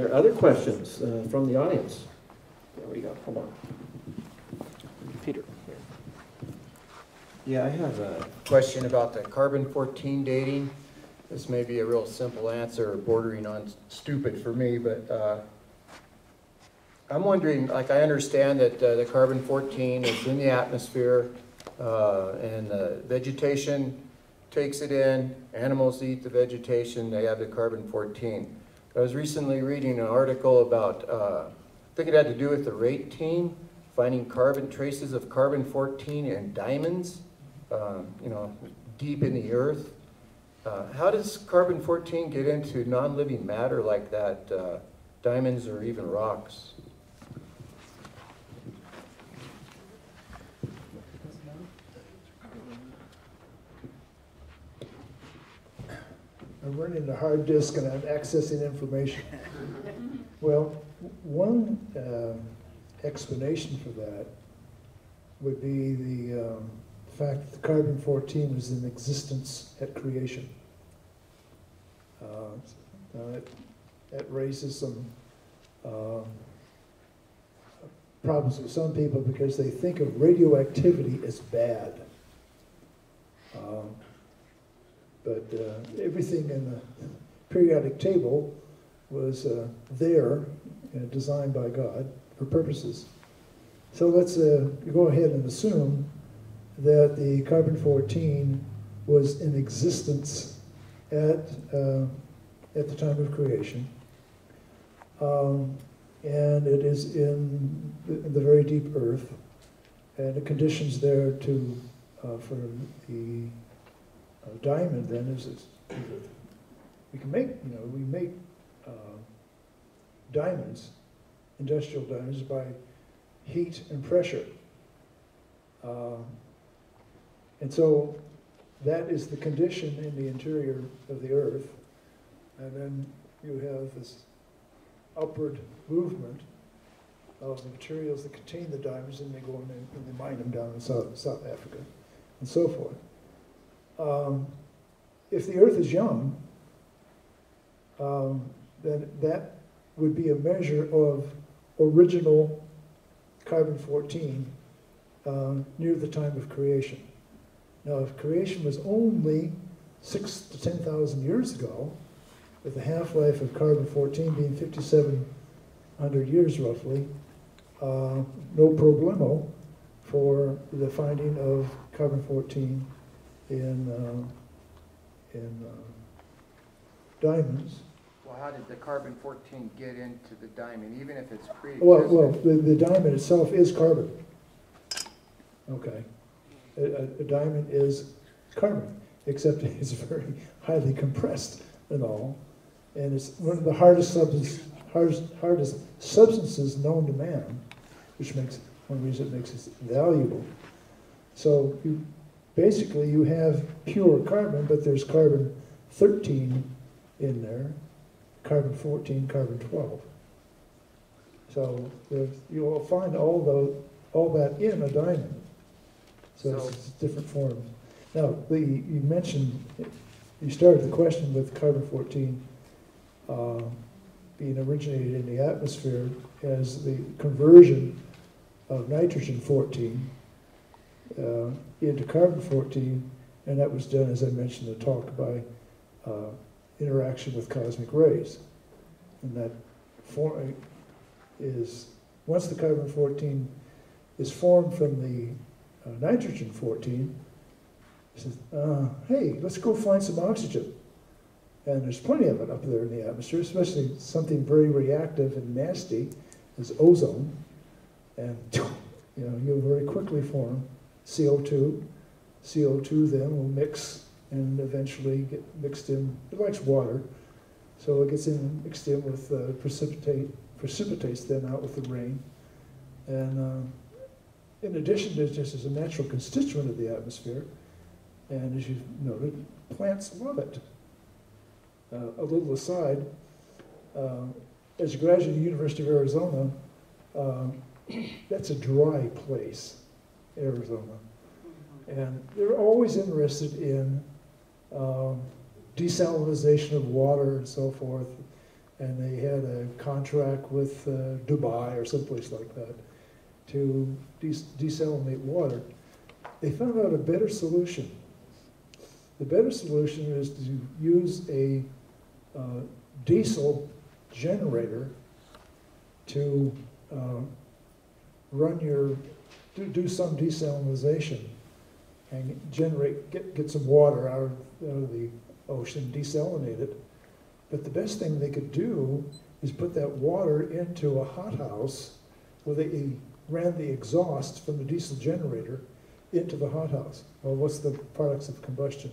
there other questions from the audience? There we go. Hold on. Peter. Yeah, I have a question about the carbon-14 dating. This may be a real simple answer, bordering on stupid for me, but I'm wondering, like I understand that the carbon-14 is in the atmosphere and the vegetation takes it in, animals eat the vegetation, they have the carbon-14. I was recently reading an article about, I think it had to do with the rate team, finding traces of carbon-14 in diamonds, you know, deep in the earth. How does carbon-14 get into non-living matter like that, diamonds or even rocks? I'm running the hard disk and I'm accessing information. Well, one explanation for that would be the fact that the carbon-14 was in existence at creation. That raises some problems with some people because they think of radioactivity as bad. But everything in the periodic table was there, designed by God for purposes. So let's go ahead and assume that the carbon-14 was in existence at the time of creation. And it is in the very deep earth, and the conditions there for the diamond then is we can make, we make diamonds, industrial diamonds, by heat and pressure. And so that is the condition in the interior of the earth. And then you have this upward movement of the materials that contain the diamonds, and they go in and they mine them down in South Africa and so forth. If the earth is young, then that would be a measure of original carbon-14 near the time of creation. Now, if creation was only 6,000 to 10,000 years ago, with the half-life of carbon-14 being 5,700 years roughly, no problemo for the finding of carbon-14 in diamonds. Well, how did the carbon-14 get into the diamond, even if it's pre-existing? Well, the diamond itself is carbon. Okay. A diamond is carbon, except it's very highly compressed and all. And it's one of the hardest substances known to man, which makes one reason it makes it valuable. So basically you have pure carbon, but there's carbon-13 in there, carbon-14, carbon-12. So you will find all that in a diamond. So it's different forms. Now, you mentioned, you started the question with carbon-14 being originated in the atmosphere as the conversion of nitrogen-14 into carbon-14, and that was done, as I mentioned in the talk, by interaction with cosmic rays. And that form is, once the carbon-14 is formed from the nitrogen-14, says, hey, let's go find some oxygen. And there's plenty of it up there in the atmosphere, especially something very reactive and nasty as ozone. And you'll very quickly form CO2. CO2 then will mix and eventually get mixed in. It likes water, so it gets mixed in with precipitates then out with the rain. And in addition, there's just as a natural constituent of the atmosphere, and as you've noted, plants love it. A little aside, as a graduate of the University of Arizona, that's a dry place, Arizona. And they're always interested in desalinization of water and so forth. and they had a contract with Dubai or someplace like that to desalinate water. They found out a better solution. The better solution is to use a diesel generator to do some desalination and get some water out of the ocean, desalinate it. But the best thing they could do is put that water into a hothouse where they ran the exhaust from the diesel generator into the hothouse. Well, what's the products of combustion?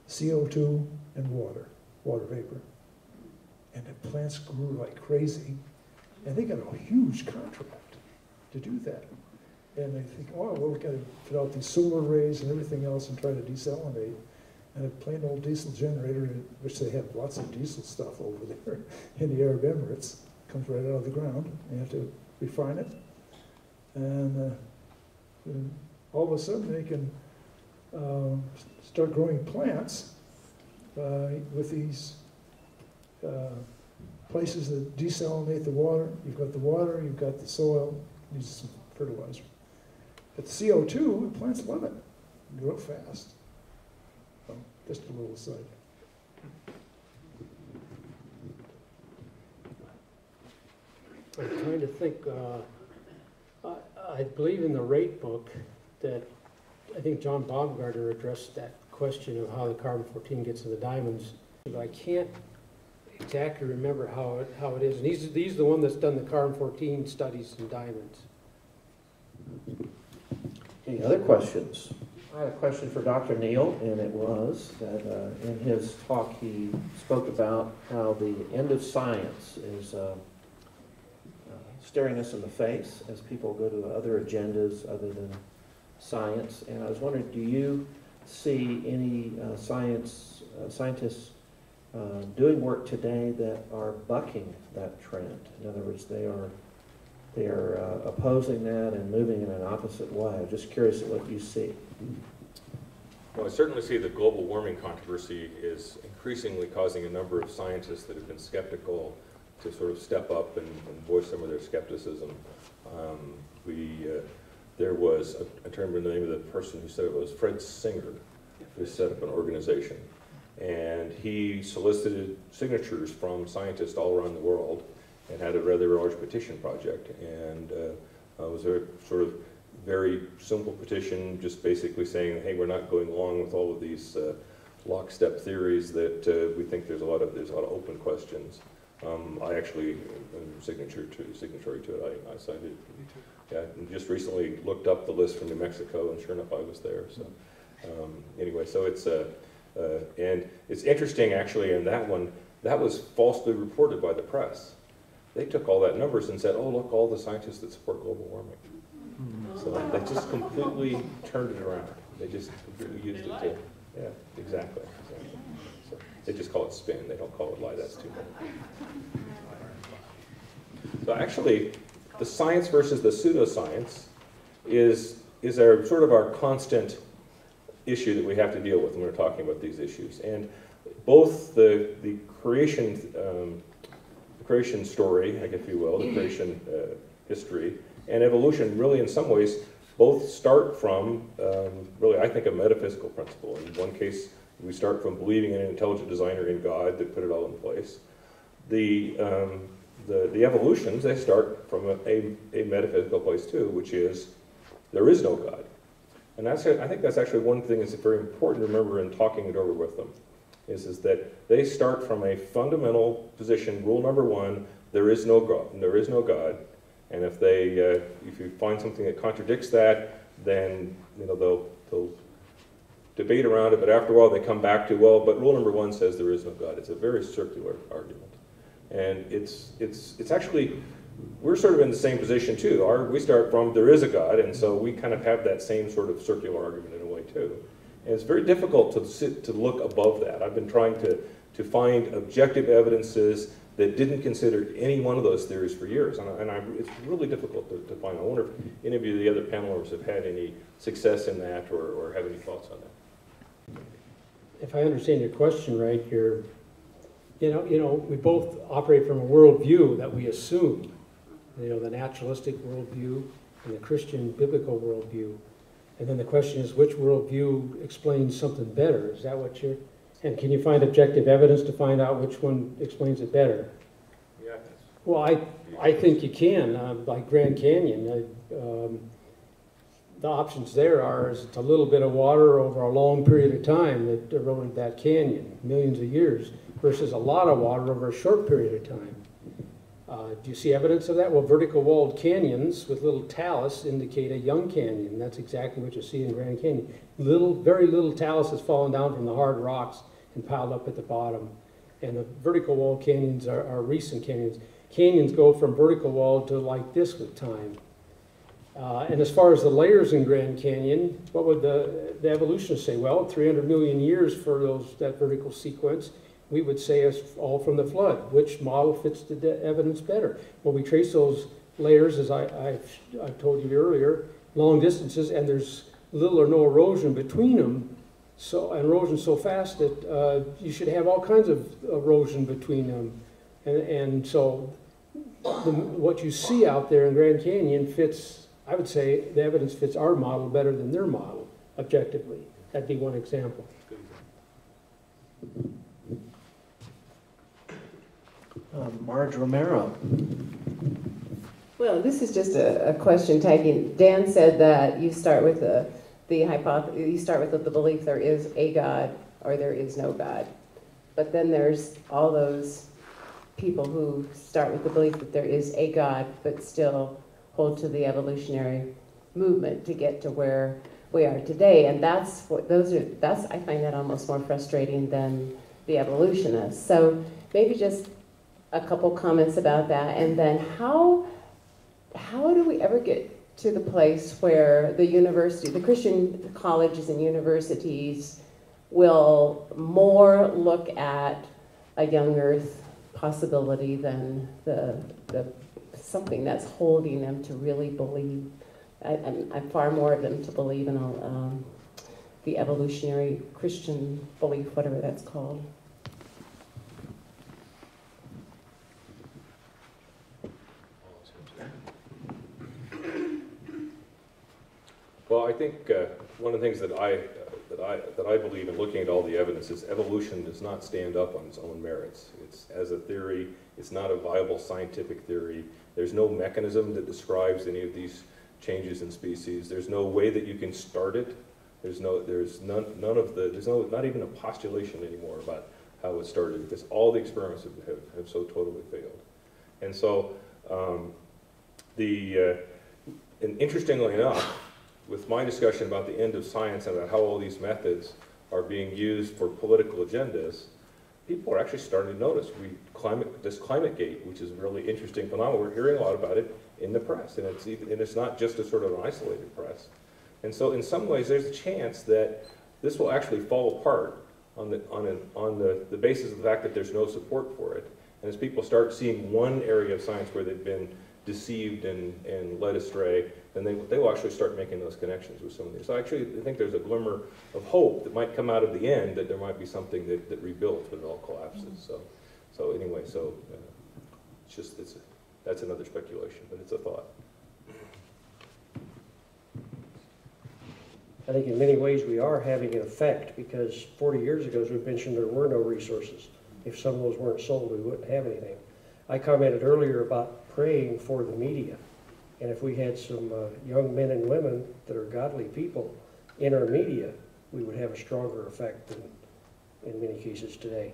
CO2 and water vapor. And the plants grew like crazy, and they got a huge contract to do that. And they think, oh, well, we've got to put out these solar arrays and everything else and try to desalinate. And a plain old diesel generator, which they have lots of diesel stuff over there in the Arab Emirates, comes right out of the ground. You have to refine it. And all of a sudden they can start growing plants with these places that desalinate the water. You've got the water, you've got the soil, needs some fertilizer. But CO2, the plants love it. They grow fast. So, just a little aside. I'm trying to think, I believe in the rate book that I think John Baumgartner addressed that question of how the carbon-14 gets in the diamonds. But I can't exactly remember how it is. And he's the one that's done the carbon-14 studies in diamonds. Any other questions? I had a question for Dr. Neal, and it was that in his talk he spoke about how the end of science is staring us in the face as people go to other agendas other than science. And I was wondering, do you see any scientists doing work today that are bucking that trend? In other words, they are opposing that and moving in an opposite way. I'm just curious at what you see. Well, I certainly see the global warming controversy is increasingly causing a number of scientists that have been skeptical to sort of step up and voice some of their skepticism. There was, I can't remember the name of the person who said it, was Fred Singer, who set up an organization. And he solicited signatures from scientists all around the world and had a rather large petition project. And it was a sort of very simple petition, just basically saying, hey, we're not going along with all of these lockstep theories that we think there's a lot of open questions. I actually am signatory to it. I signed it. Yeah, and just recently looked up the list from New Mexico, and sure enough, I was there. So anyway, so it's and it's interesting actually. In that one, that was falsely reported by the press. They took all that numbers and said, "Oh, look, all the scientists that support global warming." So they just completely turned it around. They just completely used it to, yeah, exactly. So they just call it spin. They don't call it lie. That's too much. So actually, the science versus the pseudoscience is our sort of our constant issue that we have to deal with when we're talking about these issues. And both the creation story, like if you will, the creation history, and evolution really in some ways both start from really I think a metaphysical principle. In one case we start from believing in an intelligent designer in God that put it all in place. The evolutions, they start from a metaphysical place too, which is there is no God. And I think that's actually one thing that's very important to remember in talking it over with them, is that they start from a fundamental position, rule number one, there is no God. There is no God. And if you find something that contradicts that, then they'll debate around it, but after a while they come back to, well, but rule number one says there is no God. It's a very circular argument. And it's actually, we're sort of in the same position too. We start from there is a God, and so we kind of have that same sort of circular argument in a way too. And it's very difficult to look above that. I've been trying to find objective evidences that didn't consider any one of those theories for years, it's really difficult to find. I wonder if any of you, the other panel members, have had any success in that or have any thoughts on that. If I understand your question right, you're We both operate from a worldview that we assume, the naturalistic worldview and the Christian biblical worldview. And then the question is, which worldview explains something better? Is that what you're, and can you find objective evidence to find out which one explains it better? Yeah. Well, I think you can, like Grand Canyon. The options there are is it's a little bit of water over a long period of time that eroded that canyon, millions of years, versus a lot of water over a short period of time. Do you see evidence of that? Well, vertical walled canyons with little talus indicate a young canyon. That's exactly what you see in Grand Canyon. Very little talus has fallen down from the hard rocks and piled up at the bottom. And the vertical walled canyons are recent canyons. Canyons go from vertical wall to like this with time. And as far as the layers in Grand Canyon, what would the evolutionists say? Well, 300 million years for that vertical sequence. We would say it's all from the flood. Which model fits the evidence better? Well, we trace those layers, as I've told you earlier, long distances, and there's little or no erosion between them. So, and erosion so fast that you should have all kinds of erosion between them. And so what you see out there in Grand Canyon fits, I would say, the evidence fits our model better than their model, objectively. That'd be one example. Marge Romero. Well, this is just a question tagging. Dan said that you start with the hypothesis. You start with the belief there is a God or there is no God, but then there's all those people who start with the belief that there is a God, but still hold to the evolutionary movement to get to where we are today. And that's I find that almost more frustrating than the evolutionists. So maybe just a couple comments about that, and then how do we ever get to the place where the Christian colleges and universities will more look at a young earth possibility than the something that's holding them to really believe. I'm far more of them to believe in the evolutionary Christian belief, whatever that's called. Well, I think one of the things that I believe in looking at all the evidence is evolution does not stand up on its own merits. It's as a theory, it's not a viable scientific theory. There's no mechanism that describes any of these changes in species. There's no way that you can start it. There's not even a postulation anymore about how it started, because all the experiments have so totally failed. And so, and interestingly enough, with my discussion about the end of science and about how all these methods are being used for political agendas, people are actually starting to notice this climate gate, which is a really interesting phenomenon. We're hearing a lot about it in the press, and it's not just a sort of an isolated press. And so in some ways, there's a chance that this will actually fall apart on the basis of the fact that there's no support for it. And as people start seeing one area of science where they've been deceived and led astray, then they will actually start making those connections with some of these. So actually, I think there's a glimmer of hope that might come out of the end, that there might be something that rebuilds when it all collapses. So anyway, that's another speculation, but it's a thought. I think in many ways we are having an effect, because 40 years ago, as we mentioned, there were no resources. If some of those weren't sold, we wouldn't have anything. I commented earlier about praying for the media. And if we had some young men and women that are godly people in our media, we would have a stronger effect than in many cases today.